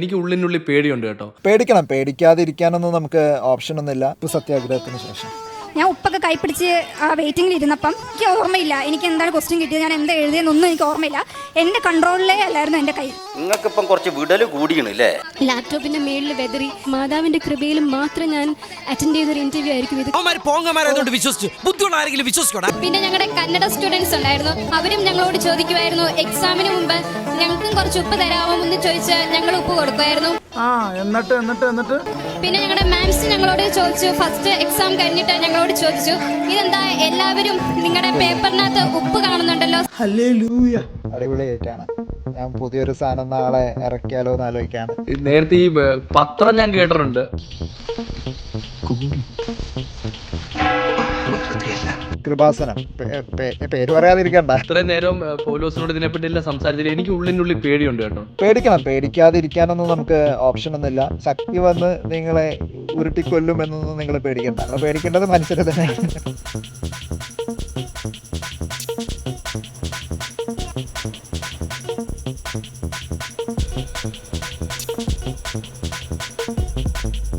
എനിക്ക് ഉള്ളിനുള്ളിൽ പേടിയുണ്ട് കേട്ടോ. പേടിക്കണം, പേടിക്കാതിരിക്കാനൊന്നും നമുക്ക് ഓപ്ഷൻ ഒന്നുമില്ല. ഇപ്പൊ സത്യാഗ്രഹത്തിന് ശേഷം ഞാൻ ഉപ്പൊക്കെ കൈപ്പിടിച്ച് ആ വെയിറ്റിംഗിൽ ഇരുന്നപ്പം എനിക്ക് ഓർമ്മയില്ല എനിക്ക് എന്താണ് ക്വസ്റ്റ്യൻ കിട്ടിയത്, ഞാൻ എന്താ എഴുതിയെന്നൊന്നും എനിക്ക് ഓർമ്മയില്ല. എൻ്റെ കൺട്രോളിലേ അല്ലായിരുന്നു എൻ്റെ കൈ. നിങ്ങൾക്കിപ്പം കുറച്ച് വിടല് കൂടിയണല്ലേ? ലാപ്ടോപ്പിന്റെ മേളിൽ വെതറി മാതാവിന്റെ കൃപയിലും മാത്രം ഞാൻ അറ്റൻഡ് ചെയ്തൊരു ഇന്റർവ്യൂ ആയിരിക്കും ഇത്. പിന്നെ ഞങ്ങളുടെ കന്നഡ സ്റ്റുഡൻസ് ഉണ്ടായിരുന്നു, അവരും ഞങ്ങളോട് ചോദിക്കുമായിരുന്നു എക്സാമിന് മുമ്പ് ഞങ്ങൾക്കും കുറച്ച് ഉപ്പ് തരാമോ എന്ന് ചോദിച്ച് ഞങ്ങൾ ഉപ്പ് കൊടുക്കുമായിരുന്നു. എന്നിട്ട് പിന്നെ ഞങ്ങളുടെ മാംസ് ഞങ്ങളോട് ചോദിച്ചു, ഫസ്റ്റ് എക്സാം കഴിഞ്ഞിട്ട് ഞങ്ങളോട് ചോദിച്ചു, ഇതെന്താ എല്ലാവരും നിങ്ങളുടെ പേപ്പറിനകത്ത് ഉപ്പ് കാണുന്നുണ്ടല്ലോ. അടിപൊളിയായിട്ടാണ്. ഞാൻ പുതിയൊരു സാധനം നാളെ ഇറക്കിയാലോ എന്ന് ആലോചിക്കാണ്. നേരത്തെ ഈ പത്രം ഞാൻ കേട്ടിട്ടുണ്ട്. കൃപാസനം പേര് പറയാതിരിക്കണ്ട. ഇത്രയും നേരം പൗലോസിനോട് ഇതിനെപ്പറ്റി എല്ലാം സംസാരിച്ചിട്ട് എനിക്ക് ഉള്ളിനുള്ളിൽ പേടിയുണ്ട് കേട്ടോ. പേടിക്കണം, പേടിക്കാതിരിക്കാനൊന്നും നമുക്ക് ഓപ്ഷൻ ഒന്നുമില്ല. ശക്തി വന്ന് നിങ്ങളെ ഉരുട്ടിക്കൊല്ലും എന്നൊന്നും നിങ്ങൾ പേടിക്കണ്ട. നമ്മൾ പേടിക്കേണ്ടത് മനുഷ്യരെ തന്നെ.